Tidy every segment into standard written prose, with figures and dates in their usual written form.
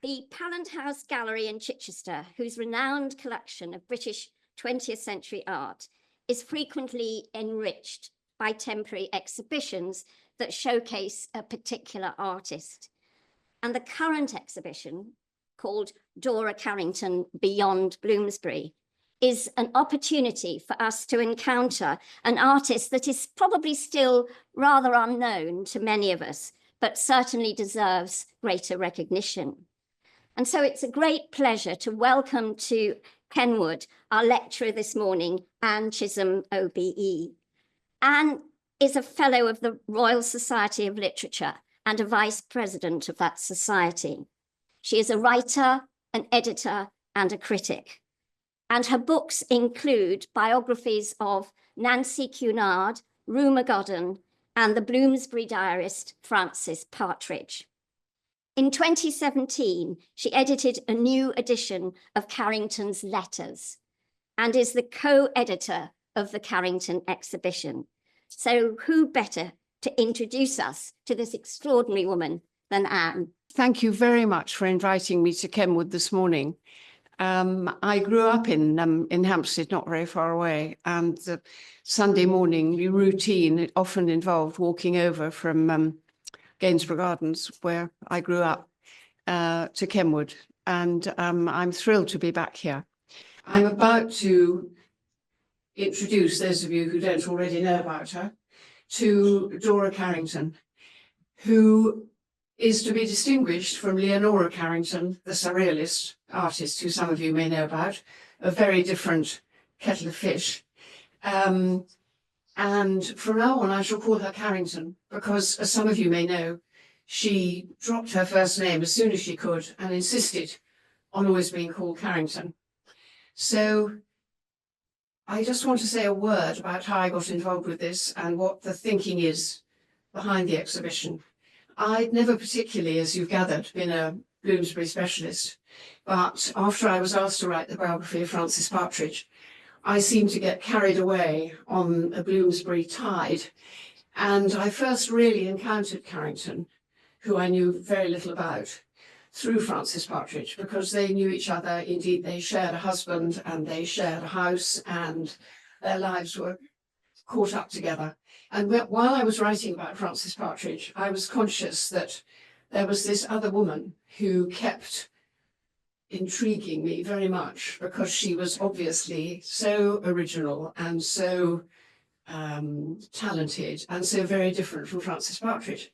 The Pallant House Gallery in Chichester, whose renowned collection of British 20th century art is frequently enriched by temporary exhibitions that showcase a particular artist. And the current exhibition, called Dora Carrington Beyond Bloomsbury, is an opportunity for us to encounter an artist that is probably still rather unknown to many of us, but certainly deserves greater recognition. And so it's a great pleasure to welcome to Kenwood our lecturer this morning, Anne Chisholm, OBE. Anne is a fellow of the Royal Society of Literature and a vice president of that society. She is a writer, an editor, and a critic. And her books include biographies of Nancy Cunard, Rue McGodden, and the Bloomsbury diarist Frances Partridge. In 2017, she edited a new edition of Carrington's Letters and is the co-editor of the Carrington exhibition. So who better to introduce us to this extraordinary woman than Anne? Thank you very much for inviting me to Kenwood this morning. I grew up in Hampstead, not very far away, and the Sunday morning routine, it often involved walking over from Gainsborough Gardens, where I grew up, to Kenwood, and I'm thrilled to be back here. I'm about to introduce those of you who don't already know about her to Dora Carrington, who is to be distinguished from Leonora Carrington, the surrealist artist who some of you may know about, a very different kettle of fish. And from now on, I shall call her Carrington, because as some of you may know, she dropped her first name as soon as she could and insisted on always being called Carrington. So I just want to say a word about how I got involved with this and what the thinking is behind the exhibition. I'd never particularly, as you've gathered, been a Bloomsbury specialist, but after I was asked to write the biography of Frances Partridge, I seemed to get carried away on a Bloomsbury tide. And I first really encountered Carrington, who I knew very little about, through Frances Partridge, because they knew each other. Indeed, they shared a husband and they shared a house, and their lives were caught up together. And while I was writing about Frances Partridge, I was conscious that there was this other woman who kept intriguing me very much, because she was obviously so original and so talented and so very different from Frances Partridge.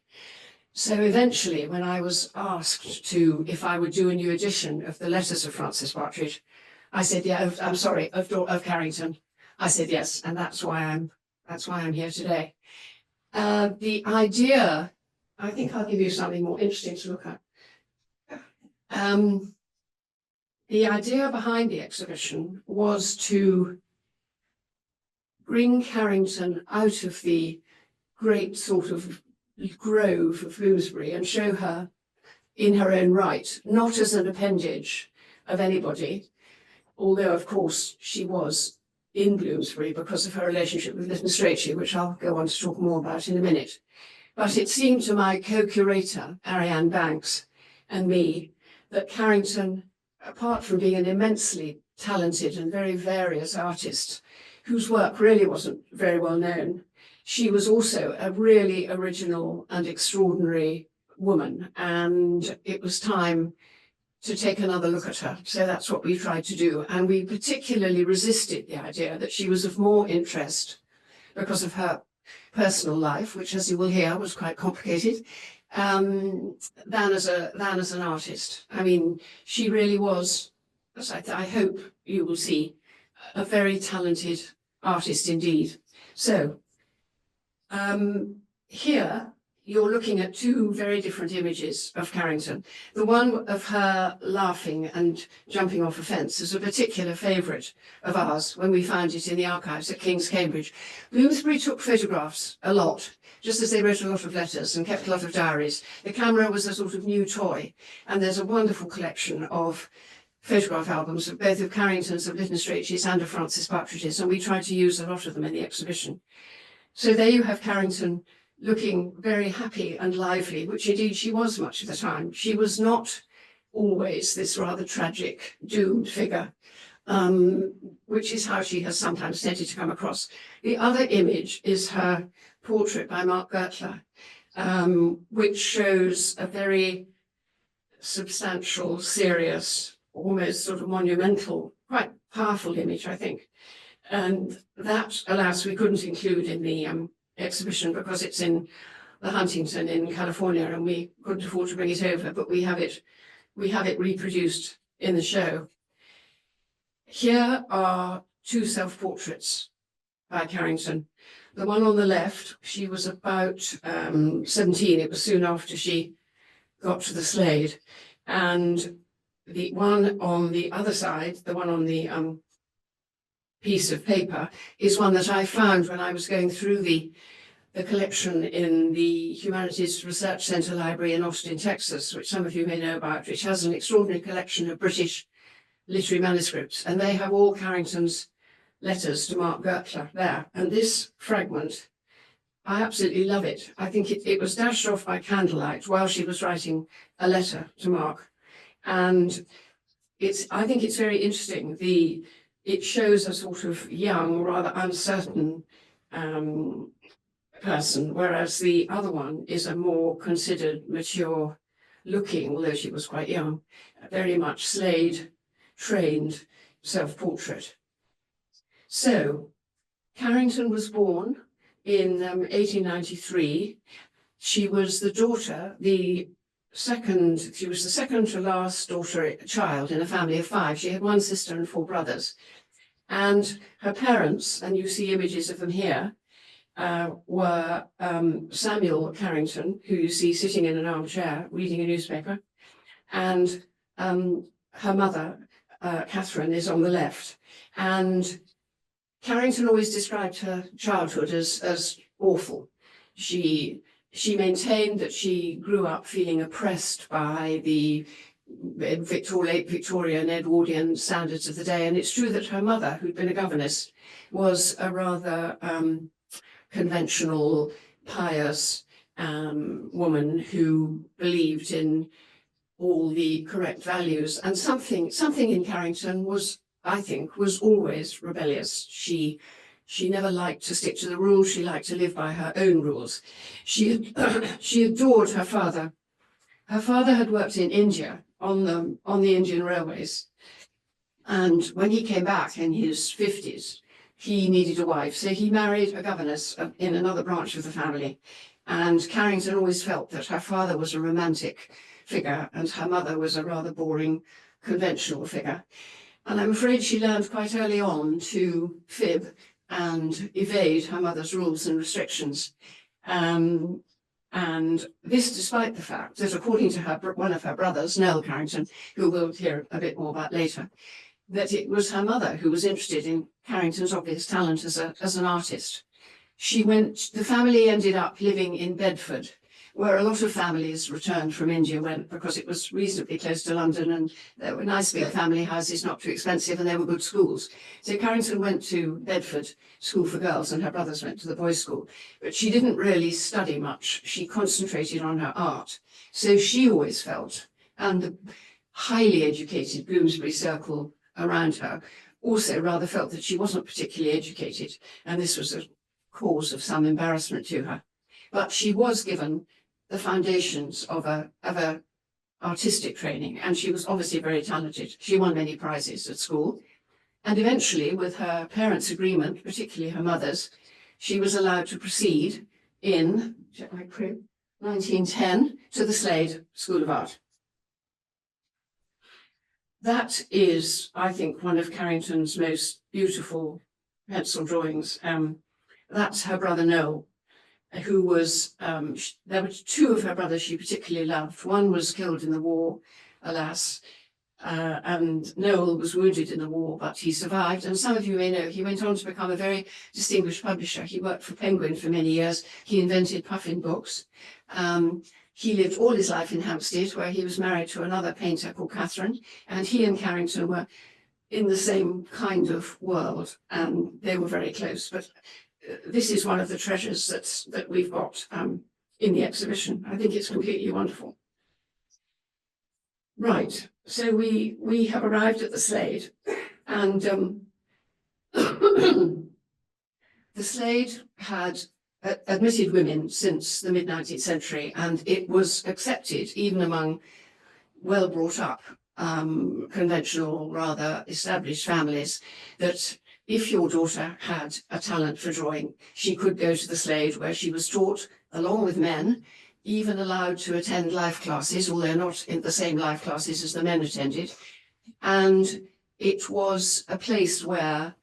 So eventually, when I was asked if I would do a new edition of the Letters of Frances Partridge, I said, yeah, of Carrington. I said yes, and that's why I'm here today. The idea, I think I'll give you something more interesting to look at. The idea behind the exhibition was to bring Carrington out of the great sort of grove of Bloomsbury and show her in her own right, not as an appendage of anybody, although of course she was in Bloomsbury because of her relationship with Lytton Strachey, which I'll go on to talk more about in a minute. But it seemed to my co-curator, Ariane Banks, and me, that Carrington, apart from being an immensely talented and very various artist, whose work really wasn't very well known, she was also a really original and extraordinary woman, and it was time to take another look at her. So that's what we tried to do. And we particularly resisted the idea that she was of more interest because of her personal life, which, as you will hear, was quite complicated, than as an artist. I mean, she really was, as I hope you will see, a very talented artist indeed. So here you're looking at two very different images of Carrington. The one of her laughing and jumping off a fence is a particular favourite of ours when we found it in the archives at King's Cambridge. Bloomsbury took photographs a lot, just as they wrote a lot of letters and kept a lot of diaries. The camera was a sort of new toy, and there's a wonderful collection of photograph albums, both of Carrington's, of Lytton Strachey's, and of Frances Partridge's, and we tried to use a lot of them in the exhibition. So there you have Carrington looking very happy and lively, which indeed she was much of the time. She was not always this rather tragic, doomed figure, which is how she has sometimes tended to come across. The other image is her portrait by Mark Gertler, which shows a very substantial, serious, almost sort of monumental, quite powerful image, I think. And that, alas, we couldn't include in the exhibition because it's in the Huntington in California, and we couldn't afford to bring it over, but we have it reproduced in the show. Here are two self-portraits by Carrington. The one on the left, she was about 17. It was soon after she got to the Slade. And the one on the other side, the one on the piece of paper, is one that I found when I was going through the collection in the Humanities Research Centre Library in Austin, Texas, which some of you may know about, which has an extraordinary collection of British literary manuscripts. And they have all Carrington's letters to Mark Gertler there. And this fragment, I absolutely love it. I think it was dashed off by candlelight while she was writing a letter to Mark. And I think it's very interesting. It shows a sort of young, rather uncertain person, whereas the other one is a more considered, mature looking, although she was quite young, very much Slade trained self-portrait. So Carrington was born in 1893. She was the daughter, she was the second to last child in a family of 5. She had 1 sister and 4 brothers. And her parents, and you see images of them here, were Samuel Carrington, who you see sitting in an armchair reading a newspaper, and her mother, Catherine, is on the left. And Carrington always described her childhood as awful. She maintained that she grew up feeling oppressed by the late Victorian Edwardian standards of the day. And it's true that her mother, who'd been a governess, was a rather conventional, pious woman who believed in all the correct values. And something in Carrington was, I think, was always rebellious. She never liked to stick to the rules. She liked to live by her own rules. She adored her father. Her father had worked in India on the Indian railways. And when he came back in his 50s, he needed a wife. So he married a governess in another branch of the family. And Carrington always felt that her father was a romantic figure and her mother was a rather boring, conventional figure. And I'm afraid she learned quite early on to fib and evade her mother's rules and restrictions. And this despite the fact that, according to one of her brothers, Nell Carrington, who we'll hear a bit more about later, that it was her mother who was interested in Carrington's obvious talent as an artist. The family ended up living in Bedford, where a lot of families returned from India went, because it was reasonably close to London and there were nice big family houses, not too expensive, and there were good schools. So Carrington went to Bedford School for Girls and her brothers went to the boys' school. But she didn't really study much. She concentrated on her art. So she always felt, and the highly educated Bloomsbury circle around her also rather felt that she wasn't particularly educated, and this was a cause of some embarrassment to her. But she was given the foundations of a artistic training, and she was obviously very talented. She won many prizes at school, and eventually, with her parents' agreement, particularly her mother's, she was allowed to proceed in 1910 to the Slade School of Art. That is, I think, one of Carrington's most beautiful pencil drawings. That's her brother Noel, who was, there were 2 of her brothers she particularly loved. One was killed in the war, alas, and Noel was wounded in the war, but he survived. And some of you may know, he went on to become a very distinguished publisher. He worked for Penguin for many years. He invented puffin books. He lived all his life in Hampstead, where he was married to another painter called Catherine, and he and Carrington were in the same kind of world, and they were very close. But this is one of the treasures that we've got in the exhibition. I think it's completely wonderful. Right, so we have arrived at the Slade, and the Slade had admitted women since the mid-19th century, and it was accepted even among well brought up, conventional, rather established families, that if your daughter had a talent for drawing, she could go to the Slade, where she was taught along with men, even allowed to attend life classes, although not in the same life classes as the men attended. And it was a place where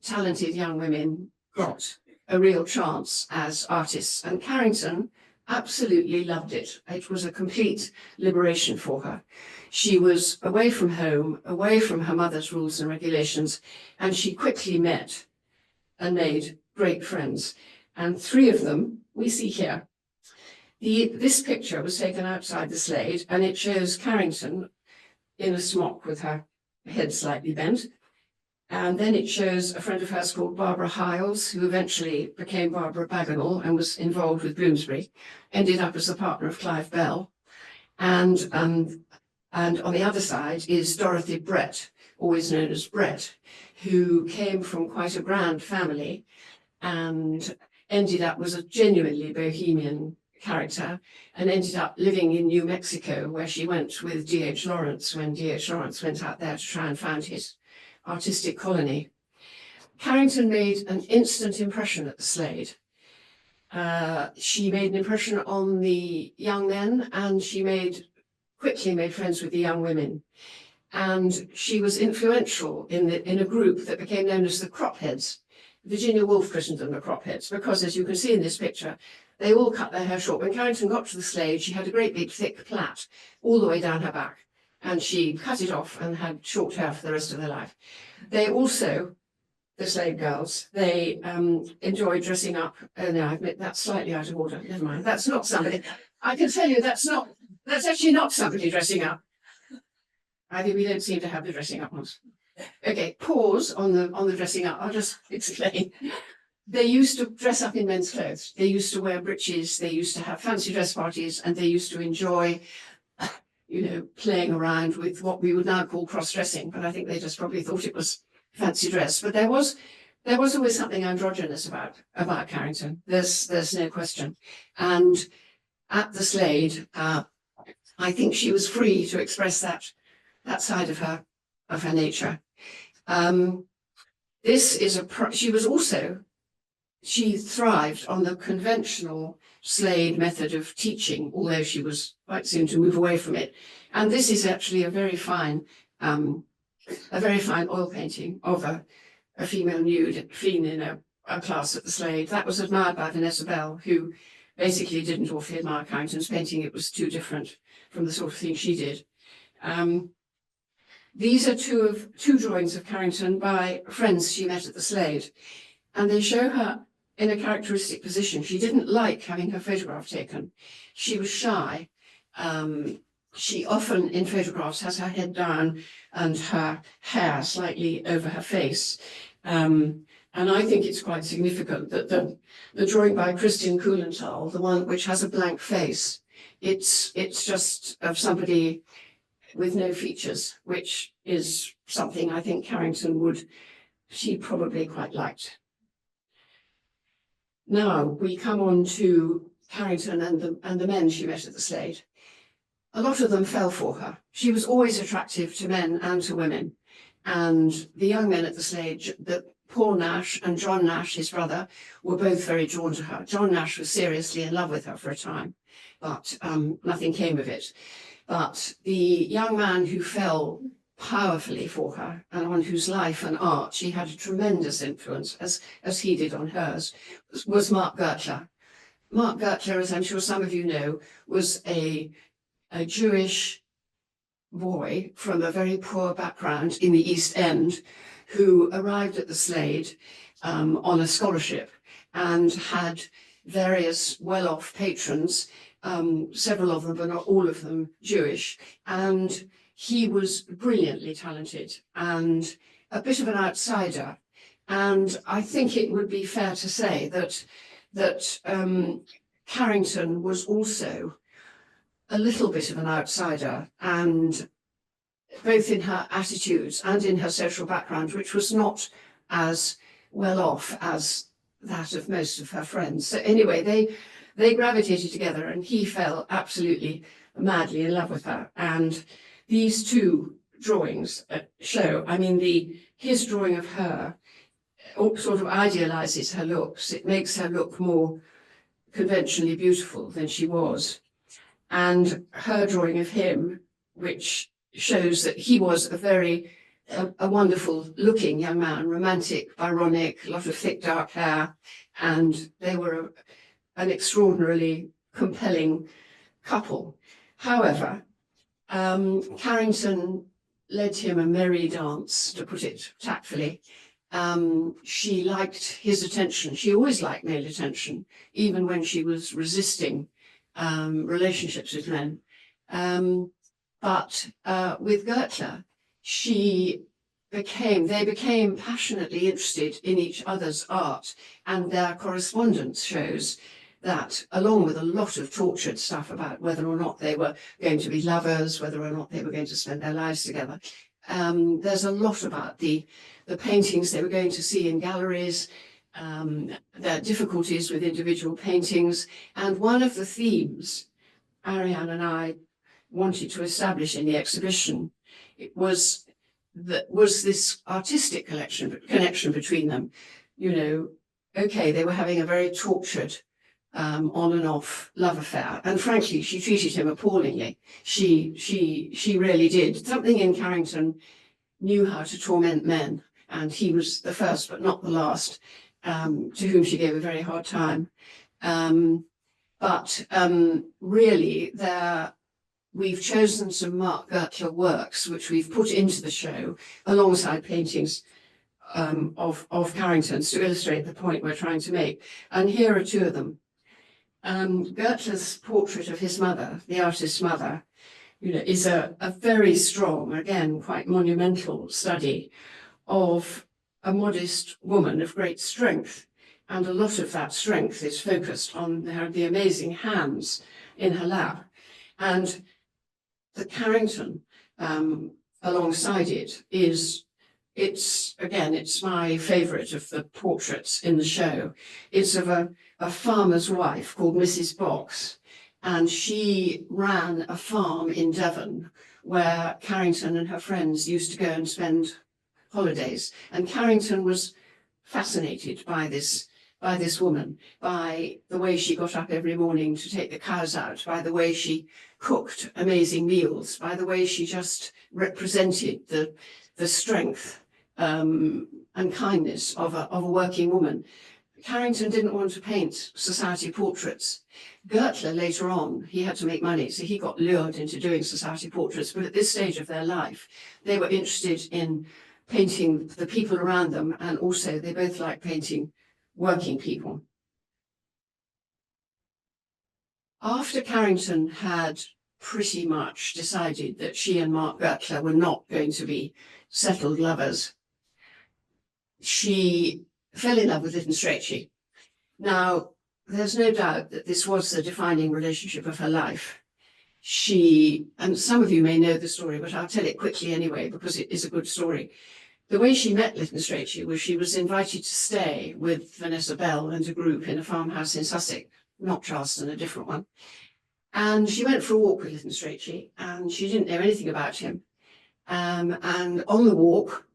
talented young women got a real chance as artists. And Carrington absolutely loved it. It was a complete liberation for her. She was away from home, away from her mother's rules and regulations, and she quickly met and made great friends. And three of them we see here. This picture was taken outside the Slade, and it shows Carrington in a smock with her head slightly bent. And then it shows a friend of hers called Barbara Hiles, who eventually became Barbara Bagenal and was involved with Bloomsbury, ended up as the partner of Clive Bell. And on the other side is Dorothy Brett, always known as Brett, who came from quite a grand family and ended up, was a genuinely bohemian character, and ended up living in New Mexico, where she went with D.H. Lawrence when D.H. Lawrence went out there to try and found his artistic colony. Carrington made an instant impression at the Slade. She made an impression on the young men, and she quickly made friends with the young women. And she was influential in a group that became known as the Cropheads. Virginia Woolf christened them the Cropheads, because as you can see in this picture, they all cut their hair short. When Carrington got to the Slade, she had a great big thick plait all the way down her back, and she cut it off and had short hair for the rest of their life. They also, the Slade girls, they enjoyed dressing up. Oh no, I admit that's slightly out of order. Never mind. That's not somebody. I can tell you that's actually not somebody dressing up. I think we don't seem to have the dressing up ones. Okay, pause on the dressing up. I'll just explain. They used to dress up in men's clothes. They used to wear breeches. They used to have fancy dress parties, and they used to enjoy, playing around with what we would now call cross-dressing. But I think they just probably thought it was fancy dress. But there was always something androgynous about Carrington. There's no question. And at the Slade, I think she was free to express that side of her nature. She thrived on the conventional Slade method of teaching, although she was quite soon to move away from it. And this is actually a very fine oil painting of a female nude seen in a class at the Slade. That was admired by Vanessa Bell, who basically didn't awfully admire Carrington's painting. It was too different from the sort of thing she did. These are two drawings of Carrington by friends she met at the Slade, and they show her in a characteristic position. She didn't like having her photograph taken. She was shy. She often, in photographs, has her head down and her hair slightly over her face. And I think it's quite significant that the drawing by Christian Kuhlenthal, the one which has a blank face, it's just of somebody with no features, which is something I think Carrington she probably quite liked. Now we come on to Carrington and the men she met at the Slade. A lot of them fell for her. She was always attractive to men and to women. And the young men at the Slade, Paul Nash and John Nash, his brother, were both very drawn to her. John Nash was seriously in love with her for a time, but nothing came of it. But the young man who fell powerfully for her and on whose life and art she had a tremendous influence, as he did on hers, was Mark Gertler. Mark Gertler, as I'm sure some of you know, was a Jewish boy from a very poor background in the East End who arrived at the Slade on a scholarship and had various well-off patrons, several of them, but not all of them, Jewish. And he was brilliantly talented and a bit of an outsider. And I think it would be fair to say that Carrington was also a little bit of an outsider, and both in her attitudes and in her social background, which was not as well off as that of most of her friends. So anyway, they gravitated together, and he fell absolutely madly in love with her. And these two drawings show, I mean, his drawing of her sort of idealizes her looks. It makes her look more conventionally beautiful than she was. And her drawing of him, which shows that he was a wonderful looking young man, romantic, Byronic, a lot of thick dark hair, and they were an extraordinarily compelling couple. However, Carrington led him a merry dance, to put it tactfully. She liked his attention. She always liked male attention, even when she was resisting relationships with men. But with Gertler, they became passionately interested in each other's art, and their correspondence shows that, along with a lot of tortured stuff about whether or not they were going to be lovers, whether or not they were going to spend their lives together, there's a lot about the paintings they were going to see in galleries, their difficulties with individual paintings. And one of the themes Ariane and I wanted to establish in the exhibition was this artistic connection between them. You know, okay, they were having a very tortured on and off love affair, and frankly, she treated him appallingly. She really did. Something in Carrington knew how to torment men, and he was the first, but not the last, to whom she gave a very hard time. But really, we've chosen some Mark Gertler works, which we've put into the show alongside paintings of Carrington's to illustrate the point we're trying to make. And here are two of them. Gertler's portrait of his mother, the artist's mother, you know, is a very strong, again, quite monumental study of a modest woman of great strength. And a lot of that strength is focused on the amazing hands in her lap. And the Carrington alongside it it's my favorite of the portraits in the show. It's of a farmer's wife called Mrs. Box, and she ran a farm in Devon where Carrington and her friends used to go and spend holidays. And Carrington was fascinated by this woman, by the way she got up every morning to take the cows out, by the way she cooked amazing meals, by the way she just represented the strength and kindness of a working woman. Carrington didn't want to paint society portraits. Gertler, later on, he had to make money, so he got lured into doing society portraits. But at this stage of their life, they were interested in painting the people around them, and also they both liked painting working people. After Carrington had pretty much decided that she and Mark Gertler were not going to be settled lovers, she fell in love with Lytton Strachey. Now, there's no doubt that this was the defining relationship of her life. And some of you may know the story, but I'll tell it quickly anyway, because it is a good story. The way she met Lytton Strachey was she was invited to stay with Vanessa Bell and a group in a farmhouse in Sussex, not Charleston, a different one. And she went for a walk with Lytton Strachey, and she didn't know anything about him. And on the walk,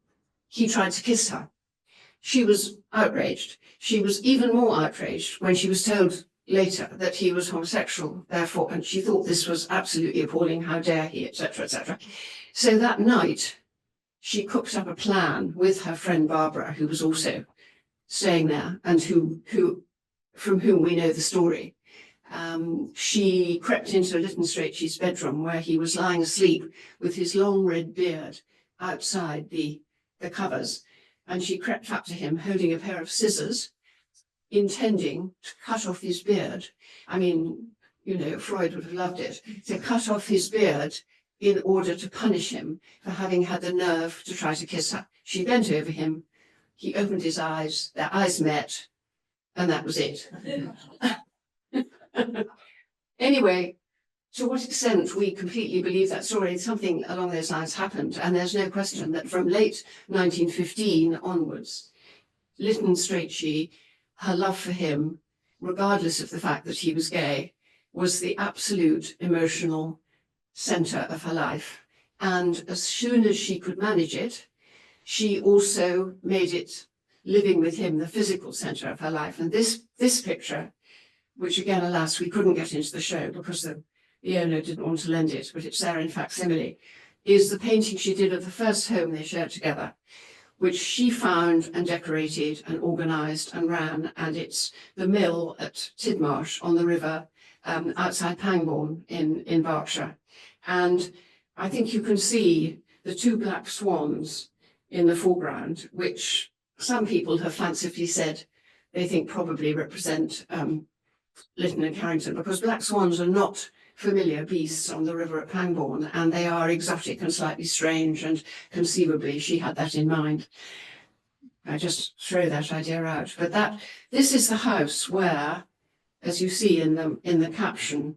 he tried to kiss her. She was outraged. She was even more outraged when she was told later that he was homosexual, therefore, and she thought this was absolutely appalling. How dare he, etc., etc. So that night, she cooked up a plan with her friend Barbara, who was also staying there, and from whom we know the story. She crept into Lytton Strachey's bedroom, where he was lying asleep with his long red beard outside the covers. And she crept up to him holding a pair of scissors, intending to cut off his beard. I mean, you know, Freud would have loved it, to cut off his beard in order to punish him for having had the nerve to try to kiss her. She bent over him, he opened his eyes, their eyes met, and that was it. Anyway, to what extent we completely believe that story, something along those lines happened. And there's no question that from late 1915 onwards, Lytton Strachey, her love for him, regardless of the fact that he was gay, was the absolute emotional centre of her life. And as soon as she could manage it, she also made it, living with him, the physical centre of her life. And this picture, which again, alas, we couldn't get into the show because the owner didn't want to lend it, but it's there in facsimile, is the painting she did of the first home they shared together, which she found and decorated and organised and ran. And it's the mill at Tidmarsh on the river outside Pangbourne in Berkshire. And I think you can see the two black swans in the foreground, which some people have fancifully said they think probably represent Lytton and Carrington, because black swans are not familiar beasts on the river at Pangbourne, and they are exotic and slightly strange, and conceivably she had that in mind. I just throw that idea out. But this is the house where, as you see in the caption,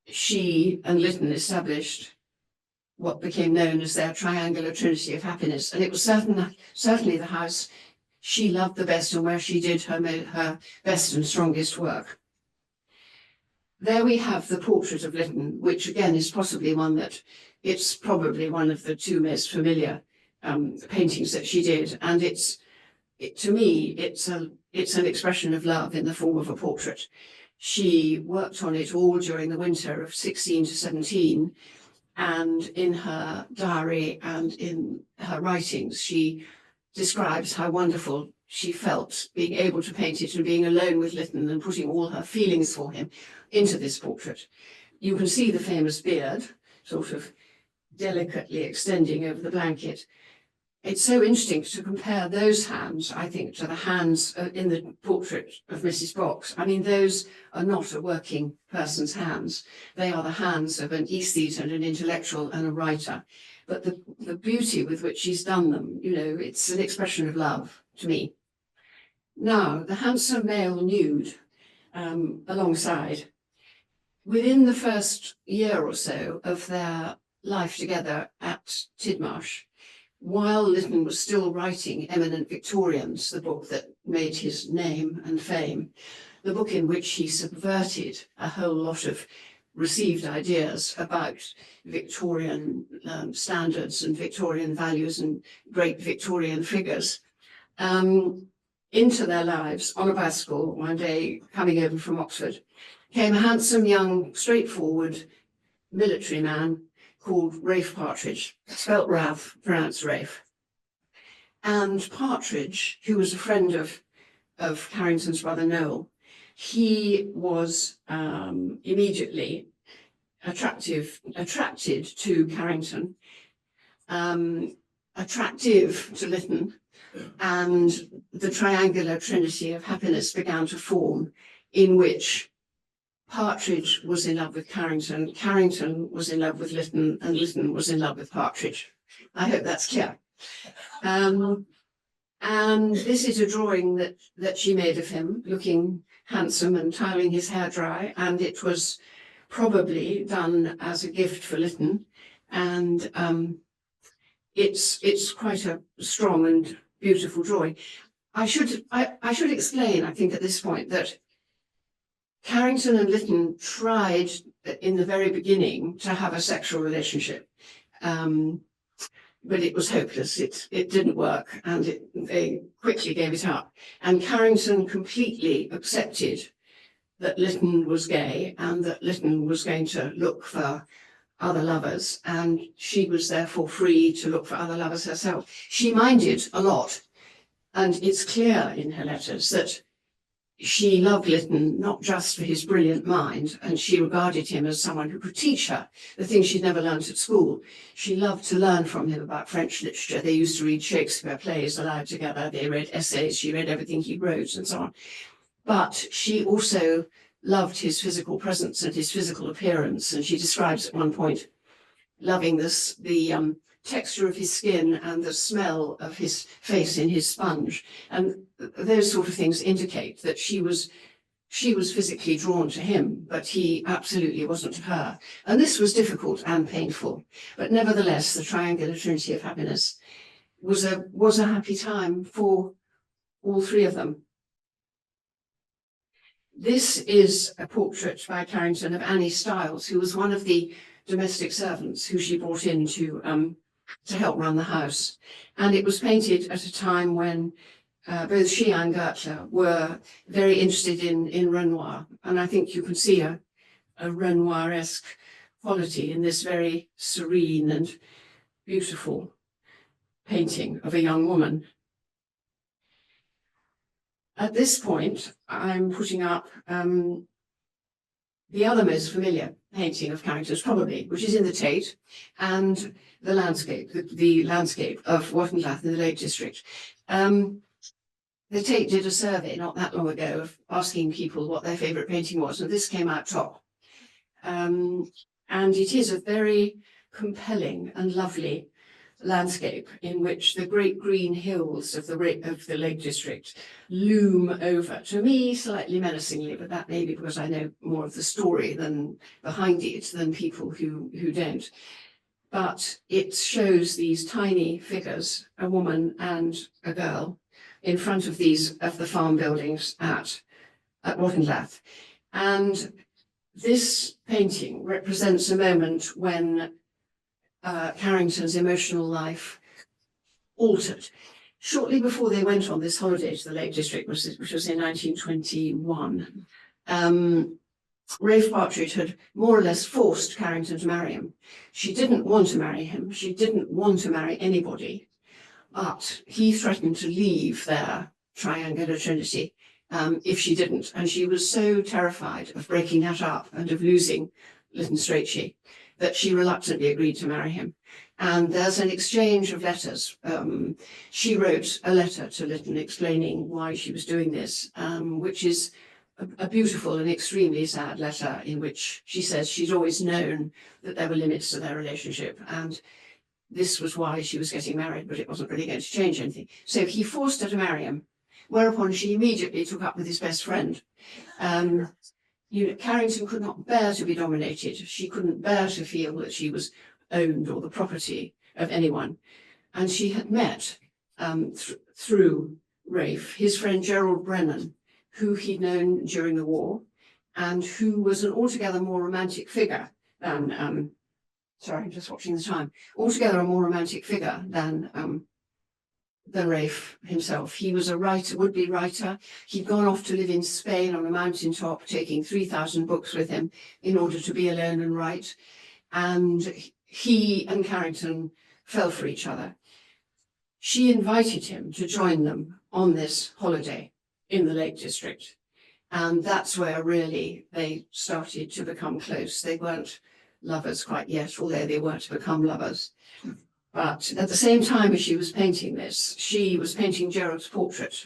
she and Lytton established what became known as their triangular trinity of happiness. And it was certainly the house she loved the best and where she did her best and strongest work. There we have the portrait of Lytton, which again is possibly it's probably one of the two most familiar paintings that she did. And to me, it's an expression of love in the form of a portrait. She worked on it all during the winter of 16 to 17. And in her diary and in her writings, she describes how wonderful she felt being able to paint it and being alone with Lytton and putting all her feelings for him into this portrait. You can see the famous beard sort of delicately extending over the blanket. It's so interesting to compare those hands, I think, to the hands in the portrait of Mrs. Box. I mean, those are not a working person's hands. They are the hands of an aesthete and an intellectual and a writer. But the beauty with which she's done them, it's an expression of love to me. Now, the handsome male nude alongside. Within the first year or so of their life together at Tidmarsh, while Lytton was still writing Eminent Victorians, the book that made his name and fame, the book in which he subverted a whole lot of received ideas about Victorian standards and Victorian values and great Victorian figures, into their lives on a bicycle one day coming over from Oxford, came a handsome young straightforward military man called Rafe Partridge, spelt Raff, pronounced Rafe. And Partridge, who was a friend of Carrington's brother Noel, he was immediately attracted to Carrington, attractive to Lytton, and the triangular trinity of happiness began to form, in which Partridge was in love with Carrington, Carrington was in love with Lytton, and Lytton was in love with Partridge. I hope that's clear. And this is a drawing that she made of him, looking handsome and tiling his hair dry, and it was probably done as a gift for Lytton. And it's quite a strong and beautiful drawing. I should explain, I think, at this point that Carrington and Lytton tried in the very beginning to have a sexual relationship, but it was hopeless. It didn't work, and they quickly gave it up. And Carrington completely accepted that Lytton was gay and that Lytton was going to look for other lovers, and she was therefore free to look for other lovers herself. She minded a lot, and it's clear in her letters that she loved Lytton not just for his brilliant mind, and she regarded him as someone who could teach her the things she'd never learnt at school. She loved to learn from him about French literature. They used to read Shakespeare plays aloud together. They read essays. She read everything he wrote and so on. But she also loved his physical presence and his physical appearance. And she describes at one point loving the texture of his skin and the smell of his face in his sponge. And those sort of things indicate that she was she was physically drawn to him, but he absolutely wasn't to her. And this was difficult and painful, but nevertheless, the triangular trinity of happiness was a happy time for all three of them. This is a portrait by Carrington of Annie Stiles, who was one of the domestic servants who she brought in to help run the house. And it was painted at a time when both she and Gertler were very interested in Renoir. And I think you can see a Renoir-esque quality in this very serene and beautiful painting of a young woman. At this point, I'm putting up the other most familiar painting of Carrington's, probably, which is in the Tate, and the landscape, the landscape of Wattenlath in the Lake District. The Tate did a survey not that long ago of asking people what their favourite painting was, and this came out top. And it is a very compelling and lovely landscape in which the great green hills of the Lake District loom over, to me slightly menacingly, but that may be because I know more of the story than behind it than people who don't. But it shows these tiny figures, a woman and a girl, in front of the farm buildings at Wattenlath. And this painting represents a moment when Carrington's emotional life altered. Shortly before they went on this holiday to the Lake District, which was in 1921, Rafe Partridge had more or less forced Carrington to marry him. She didn't want to marry him. She didn't want to marry anybody. But he threatened to leave their triangular trinity if she didn't. And she was so terrified of breaking that up and of losing Lytton Strachey that she reluctantly agreed to marry him. And there's an exchange of letters. She wrote a letter to Lytton explaining why she was doing this, which is a beautiful and extremely sad letter in which she says she's always known that there were limits to their relationship, and this was why she was getting married, but it wasn't really going to change anything. So he forced her to marry him, whereupon she immediately took up with his best friend. Carrington could not bear to be dominated. She couldn't bear to feel that she was owned or the property of anyone. And she had met, through Rafe, his friend Gerald Brennan, who he'd known during the war, and who was an altogether more romantic figure than, sorry, I'm just watching the time, altogether a more romantic figure than Rafe himself. He was a writer, would-be writer. He'd gone off to live in Spain on a mountaintop, taking 3,000 books with him in order to be alone and write. And he and Carrington fell for each other. She invited him to join them on this holiday in the Lake District. And that's where really they started to become close. They weren't lovers quite yet, although they were to become lovers. But at the same time as she was painting this, she was painting Gerald's portrait,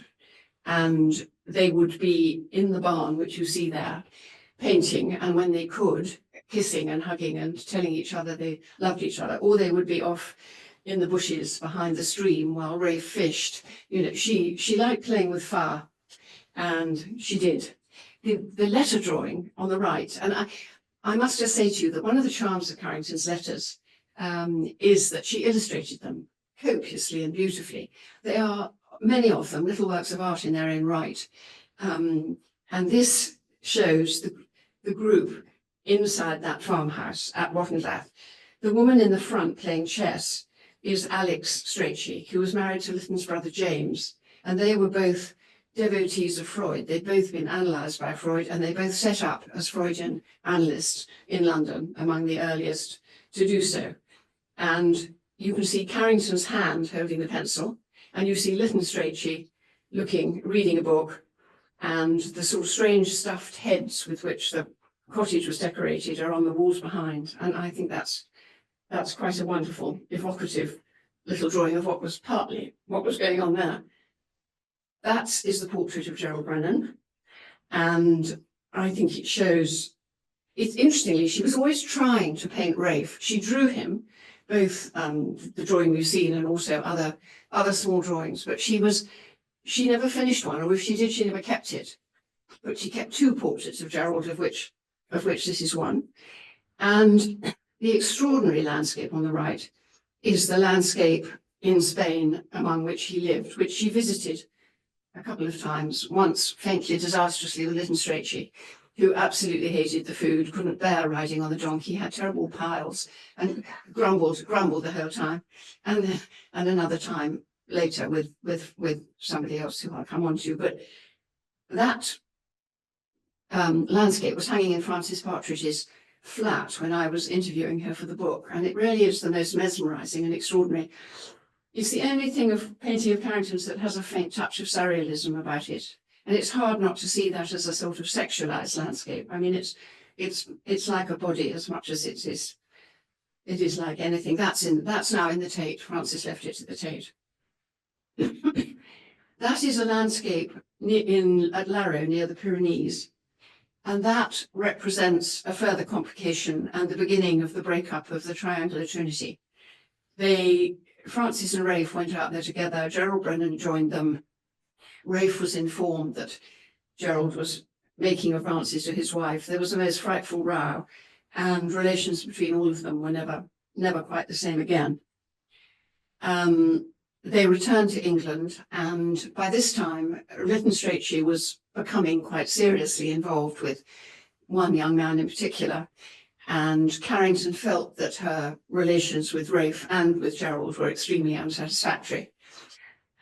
and they would be in the barn, which you see there, painting, and when they could, kissing and hugging and telling each other they loved each other, or they would be off in the bushes behind the stream while Rafe fished. She liked playing with fire, and she did. The letter drawing on the right, and I must just say to you that one of the charms of Carrington's letters is that she illustrated them copiously and beautifully. They are, many of them, little works of art in their own right. And this shows the group inside that farmhouse at Wattenlath. The woman in the front playing chess is Alex Strachey, who was married to Lytton's brother James, and they were both devotees of Freud. They'd both been analysed by Freud, and they both set up as Freudian analysts in London, among the earliest to do so. And you can see Carrington's hand holding the pencil, and you see Lytton Strachey reading a book, and the sort of strange stuffed heads with which the cottage was decorated are on the walls behind. And I think that's quite a wonderful, evocative little drawing of what was going on there. That is the portrait of Gerald Brennan, and I think it shows. Interestingly, she was always trying to paint Rafe. She drew him, both the drawing we've seen and also other small drawings, but she never finished one, or if she did, she never kept it. but she kept two portraits of Gerald, of which this is one. And the extraordinary landscape on the right is the landscape in Spain among which he lived, which she visited a couple of times, once faintly, disastrously with Lytton Strachey, who absolutely hated the food, couldn't bear riding on the donkey, had terrible piles, and grumbled the whole time. And another time later with somebody else who I'll come on to. But that landscape was hanging in Frances Partridge's flat when I was interviewing her for the book, and it really is the most mesmerising and extraordinary. It's the only thing of painting of Carrington's that has a faint touch of surrealism about it, and it's hard not to see that as a sort of sexualized landscape. I mean, it's like a body as much as it is like anything. That's now in the Tate. Frances left it to the Tate. That is a landscape at Larrow near the Pyrenees, and that represents a further complication and the beginning of the breakup of the triangular trinity. Frances and Rafe went out there together. Gerald Brennan joined them. Rafe was informed that Gerald was making advances to his wife. There was a most frightful row, and relations between all of them were never quite the same again. They returned to England, and by this time, Lytton Strachey was becoming quite seriously involved with one young man in particular. And Carrington felt that her relations with Rafe and with Gerald were extremely unsatisfactory.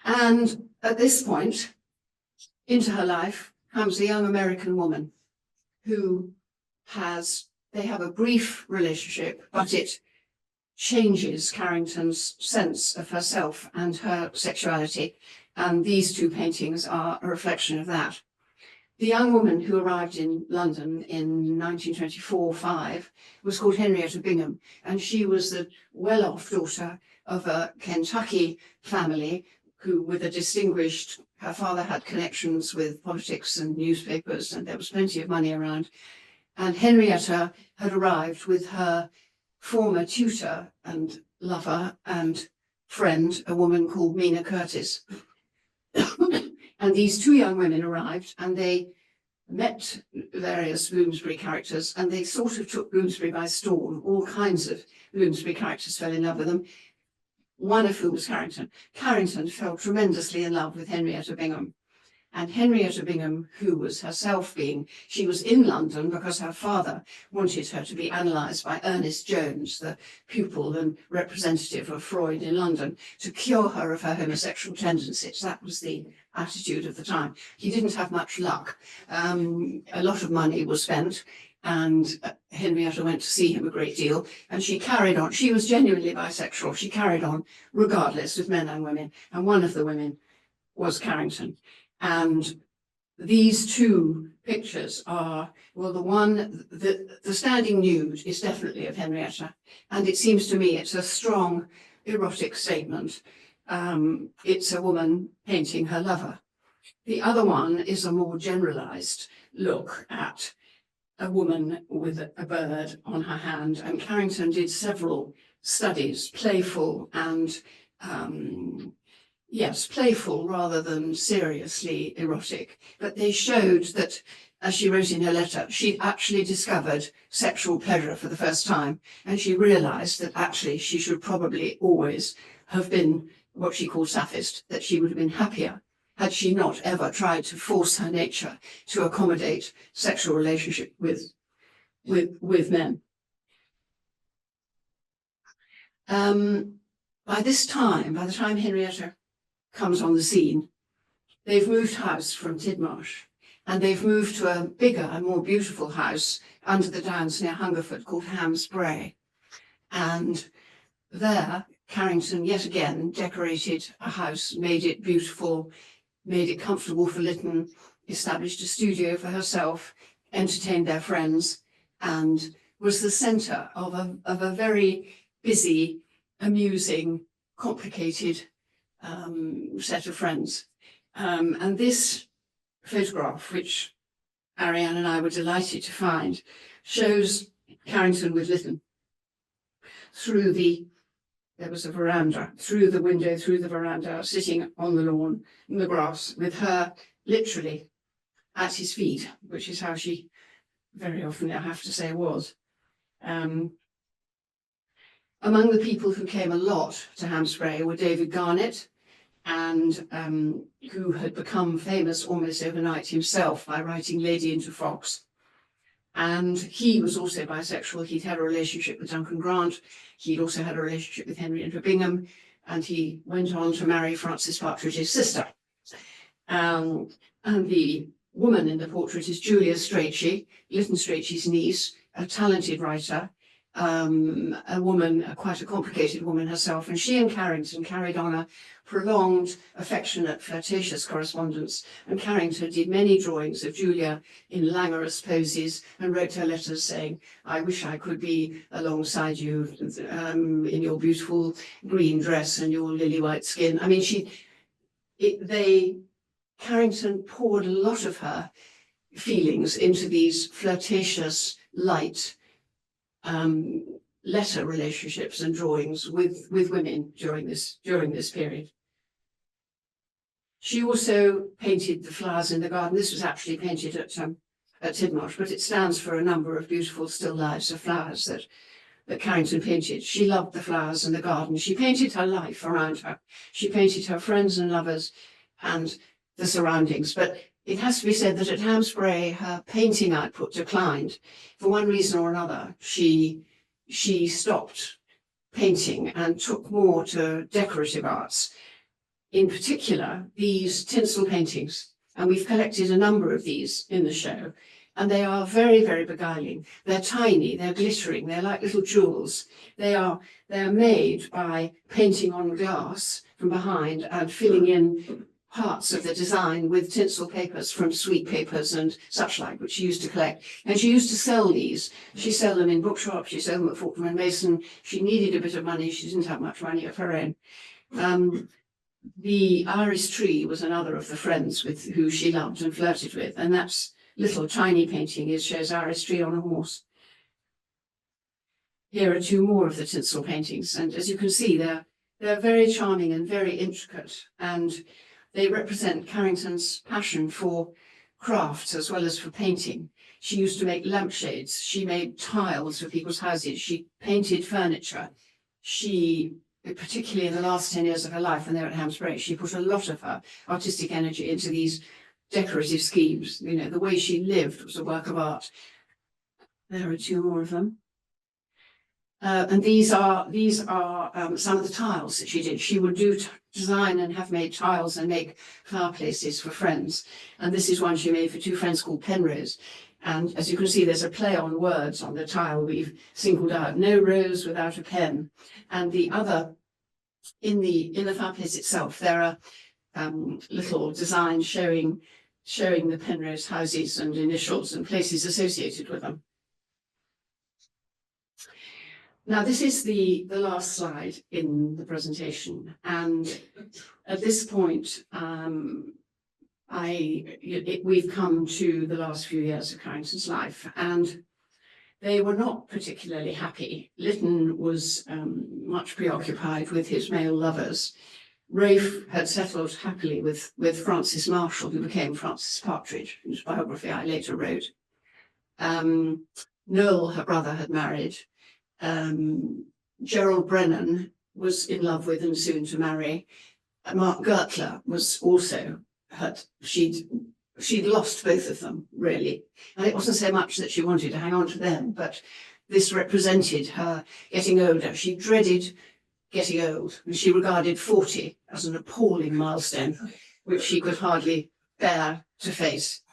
And at this point, into her life comes a young American woman who they have a brief relationship, but it changes Carrington's sense of herself and her sexuality. And these two paintings are a reflection of that. The young woman who arrived in London in 1924-5 was called Henrietta Bingham, and she was the well-off daughter of a Kentucky family who, with her father had connections with politics and newspapers, and there was plenty of money around. And Henrietta had arrived with her former tutor and lover and friend, a woman called Mina Curtis. And these two young women arrived, and they met various Bloomsbury characters, and they sort of took Bloomsbury by storm. All kinds of Bloomsbury characters fell in love with them, one of whom was Carrington. Carrington fell tremendously in love with Henrietta Bingham. And Henrietta Bingham, who was herself she was in London because her father wanted her to be analysed by Ernest Jones, the pupil and representative of Freud in London, to cure her of her homosexual tendencies. That was the attitude of the time. He didn't have much luck. A lot of money was spent, and Henrietta went to see him a great deal, and she carried on. She was genuinely bisexual. She carried on regardless with men and women, and one of the women was Carrington. And these two pictures are, well, the standing nude is definitely of Henrietta, and it seems to me it's a strong erotic statement. It's a woman painting her lover. The other one is a more generalized look at a woman with a bird on her hand, and Carrington did several studies, playful and yes, playful rather than seriously erotic, but they showed that, as she wrote in her letter, she'd actually discovered sexual pleasure for the first time, and she realised that actually she should probably always have been what she called sapphic, that she would have been happier had she not ever tried to force her nature to accommodate sexual relationship with men. By the time Henrietta comes on the scene, they've moved house from Tidmarsh, and they've moved to a bigger and more beautiful house under the downs near Hungerford called Ham's Brae. And there, Carrington yet again decorated a house, made it beautiful, made it comfortable for Lytton, established a studio for herself, entertained their friends, and was the centre of a very busy, amusing, complicated set of friends. And this photograph, which Ariane and I were delighted to find, shows Carrington with Lytton there was a veranda, through the veranda, sitting on the lawn in the grass with her literally at his feet, which is how she very often, I have to say, was. Among the people who came a lot to Hampsbury were David Garnett, and who had become famous almost overnight himself by writing Lady into Fox. And he was also bisexual. He'd had a relationship with Duncan Grant. He'd also had a relationship with Henrietta Bingham, and he went on to marry Frances Partridge's sister. And the woman in the portrait is Julia Strachey, Lytton Strachey's niece, a talented writer, a woman, quite a complicated woman herself, and she and Carrington carried on a prolonged, affectionate, flirtatious correspondence, and Carrington did many drawings of Julia in languorous poses and wrote her letters saying, "I wish I could be alongside you in your beautiful green dress and your lily white skin." I mean, Carrington poured a lot of her feelings into these flirtatious, light letter relationships and drawings with women during this period. She also painted the flowers in the garden. This was actually painted at Tidmarsh, but it stands for a number of beautiful still lifes of flowers that Carrington painted. She loved the flowers in the garden. She painted her life around her. She painted her friends and lovers and the surroundings. But it has to be said that at Hampsbury, her painting output declined. For one reason or another, she stopped painting and took more to decorative arts. In particular, these tinsel paintings. And we've collected a number of these in the show. And they are very, very beguiling. They're tiny, they're glittering, they're like little jewels. They're made by painting on glass from behind and filling in parts of the design with tinsel papers from sweet papers and such like, which she used to collect. And she used to sell these. She sold them in bookshops, she sold them at Fortnum and Mason. She needed a bit of money, she didn't have much money of her own. The iris tree was another of the friends with who she loved and flirted with, and that's little tiny painting shows iris tree on a horse. Here are two more of the tinsel paintings, and as you can see, they're very charming and very intricate, and they represent Carrington's passion for crafts as well as for painting. She used to make lampshades, she made tiles for people's houses, she painted furniture. She, particularly in the last 10 years of her life when they were at Hampsbury, she put a lot of her artistic energy into these decorative schemes. You know, the way she lived was a work of art. There are two more of them. And these are some of the tiles that she did. She would design and have made tiles and make fireplaces for friends. And this is one she made for two friends called Penrose. And as you can see, there's a play on words on the tile we've singled out. No rose without a pen. And the other, in the fireplace itself, there are little designs showing the Penrose houses and initials and places associated with them. Now, this is the last slide in the presentation, and at this point, we've come to the last few years of Carrington's life, and they were not particularly happy. Lytton was much preoccupied with his male lovers. Rafe had settled happily with Frances Marshall, who became Frances Partridge, whose biography I later wrote. Noel, her brother, had married. Gerald Brennan was in love with and soon to marry. Mark Gertler was also she'd lost both of them, really. And it wasn't so much that she wanted to hang on to them, but this represented her getting older. She dreaded getting old, and she regarded 40 as an appalling milestone, which she could hardly bear to face.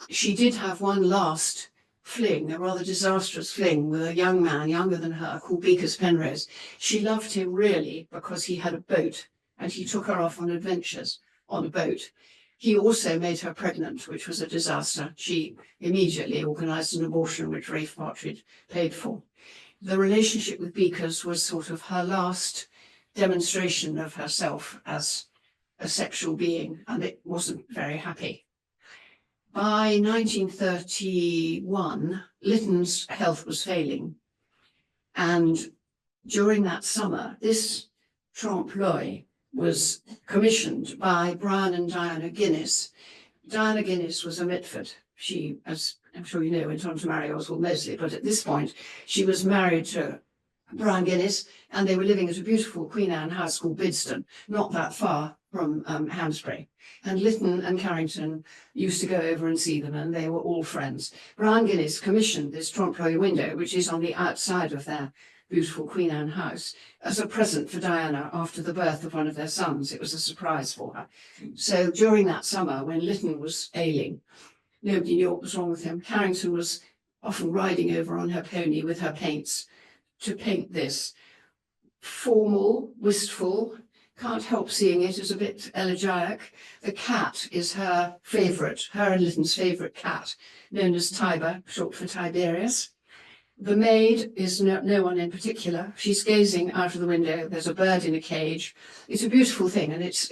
She did have one last fling, a rather disastrous fling, with a young man younger than her called Beacus Penrose. She loved him really because he had a boat and he took her off on adventures on a boat. He also made her pregnant, which was a disaster. She immediately organised an abortion, which Rafe Partridge paid for. The relationship with Beacus was sort of her last demonstration of herself as a sexual being, and it wasn't very happy. By 1931, Lytton's health was failing, and during that summer, this trompe l'oeil was commissioned by Brian and Diana Guinness. Diana Guinness was a Mitford. She, as I'm sure you know, went on to marry Oswald Mosley, but at this point she was married to Brian Guinness, and they were living at a beautiful Queen Anne house called Bidston, not that far from Hamsbury. And Lytton and Carrington used to go over and see them, and they were all friends. Brian Guinness commissioned this trompe-l'oeil window, which is on the outside of their beautiful Queen Anne house, as a present for Diana after the birth of one of their sons. It was a surprise for her. So during that summer, when Lytton was ailing, nobody knew what was wrong with him. Carrington was often riding over on her pony with her paints to paint this formal, wistful, can't help seeing it as a bit elegiac. The cat is her favourite, her and Lytton's favourite cat, known as Tiber, short for Tiberius. The maid is no one in particular. She's gazing out of the window. There's a bird in a cage. It's a beautiful thing, and it's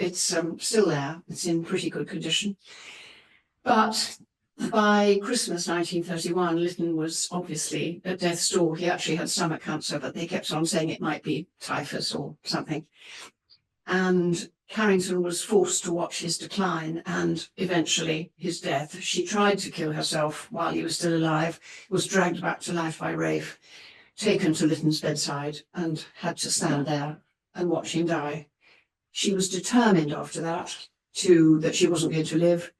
still there. It's in pretty good condition. But by Christmas 1931, Lytton was obviously at death's door. He actually had stomach cancer, but they kept on saying it might be typhus or something. And Carrington was forced to watch his decline and eventually his death. She tried to kill herself while he was still alive, was dragged back to life by Rafe, taken to Lytton's bedside, and had to stand there and watch him die. She was determined after that that she wasn't going to live.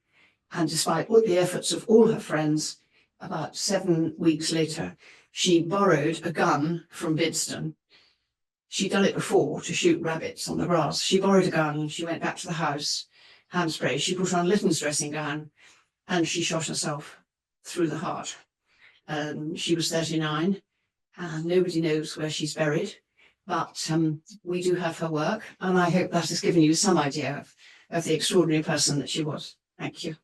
And despite all the efforts of all her friends, about 7 weeks later, she borrowed a gun from Bidston. She'd done it before to shoot rabbits on the grass. She borrowed a gun, she went back to the house, Hamsbury. She put on Lytton's dressing gown and she shot herself through the heart. She was 39 and nobody knows where she's buried, but we do have her work, and I hope that has given you some idea of the extraordinary person that she was. Thank you.